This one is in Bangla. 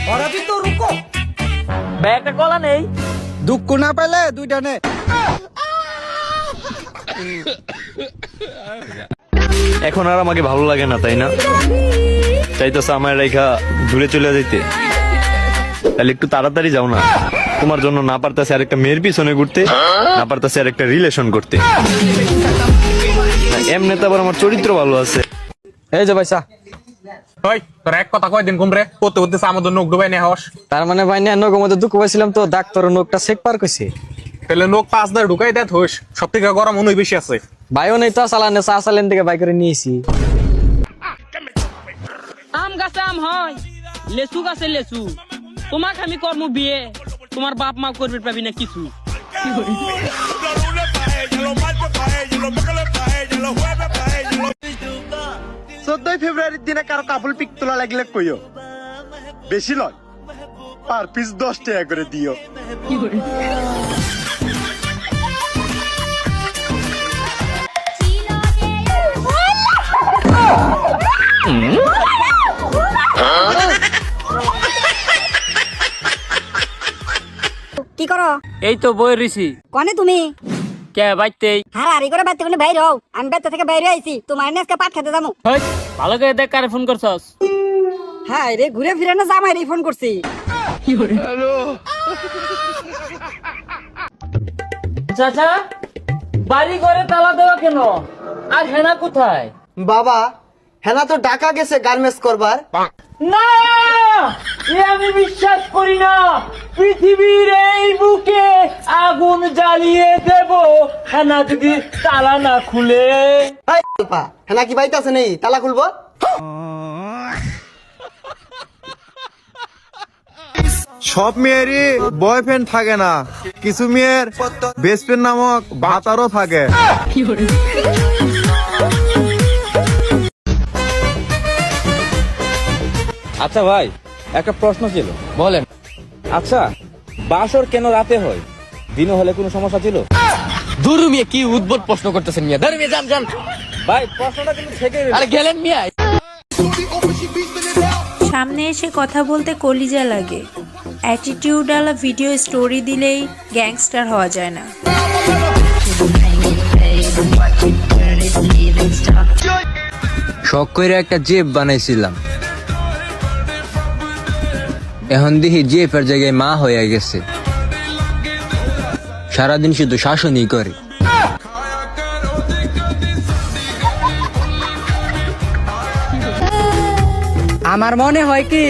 और अभी तो रुको ব্যাগটা কলা নেই। दुख ना पहले दुईटा ने এখন আর আমাকে ভালো লাগে না, তাই না? চাইতেছে আমার রেখা দূরে চলে যেতে। তাহলে একটু তাড়াতাড়ি যাও না। তোমার জন্য না পারতাছে আরেকটা মেয়ের পিছনে ঘুরতে, না পারতাছে আরেকটা রিলেশন করতে। এমনি তো আবার আমার চরিত্র ভালো আছে। এই যে পয়সা ওই তোর এক কথা কয়দিন কমরে করতে করতে আমার জন্য নোক ডুবাই নিয়ে হস। তার মানে ভাই না নগর মধ্যে দুঃখ পাইছিলাম তো ডাক্তার নোকটা চেক পার কইছে। তাহলে নোক 5 ঢুকাই দেয় হোস, সব থেকে গরম অনুই বেশি আছে। ভাইও নেই তো চালানে চা চালেন থেকে বাই করে নিয়েছি। আম গাছে আম হয়, লেচু গাছে লেচু। তোমাকে আমি কর্ম বিয়ে, তোমার বাপ মা করবে পাবি না কিছু। 14 ফেব্রুয়ারির দিনে কারো কাপল পিক তোলা লাগলে কইও, বেশি লয়, পার পিস 10 টাকা করে দিও। কি করো? এই তো বই রিসি। কনে তুমি? কে বাইতেই? হারাহারি করে বাইতে কোনে বাইরে হও। আমি বাইতে থেকে বাইরে আইছি, তোমার আজকে পাট খেতে যাবো। হই, ভালো করে দেখ কারে ফোন করছস। হ্যাঁ রে, ঘুরে ফিরে না জামাই রে ফোন করছি। চাচা, বাড়ি ঘরে তালা দেওয়া কেন? আর হেনা কোথায়? বাবা হেনা তো ঢাকা গেছে গার্মেন্টস করবার। না, এ আমি বিশ্বাস করি না। পৃথিবীর এই বুকে আগুন জ্বালিয়ে দেব হেনা যদি তালা না খুলে। এই আলপা, হেনা কি বাইতে আছে নেই? তালা খুলবো। সব মেয়েরই বয়ফ্রেন্ড থাকে না, কিছু মেয়ের বেস্ট ফ্রেন্ড নামক ভাতারও থাকে। আচ্ছা ভাই, একটা প্রশ্ন ছিল। বলেন। আচ্ছা, বাসর কেন রাতে হয়? দিনে হলে কোনো সমস্যা ছিল? দূর মিয়া, কি উদ্ভট প্রশ্ন করতেছেন মিয়া। ধর মিয়া, যান। ভাই প্রশ্নটা কিন্তু থেকে আরে গেলেন মিয়া। সামনে এসে কথা বলতে কলিজা লাগে। অ্যাটিটিউডওয়ালা ভিডিও স্টোরি দিলেই গ্যাংস্টার হওয়া যায় না। শখ করে একটা জেব বানাইছিলাম, এখন দেখি জেপের জায়গায় মা হয়ে গেছে, সারাদিন শুধু শাসনই করে। আমার মনে হয় কি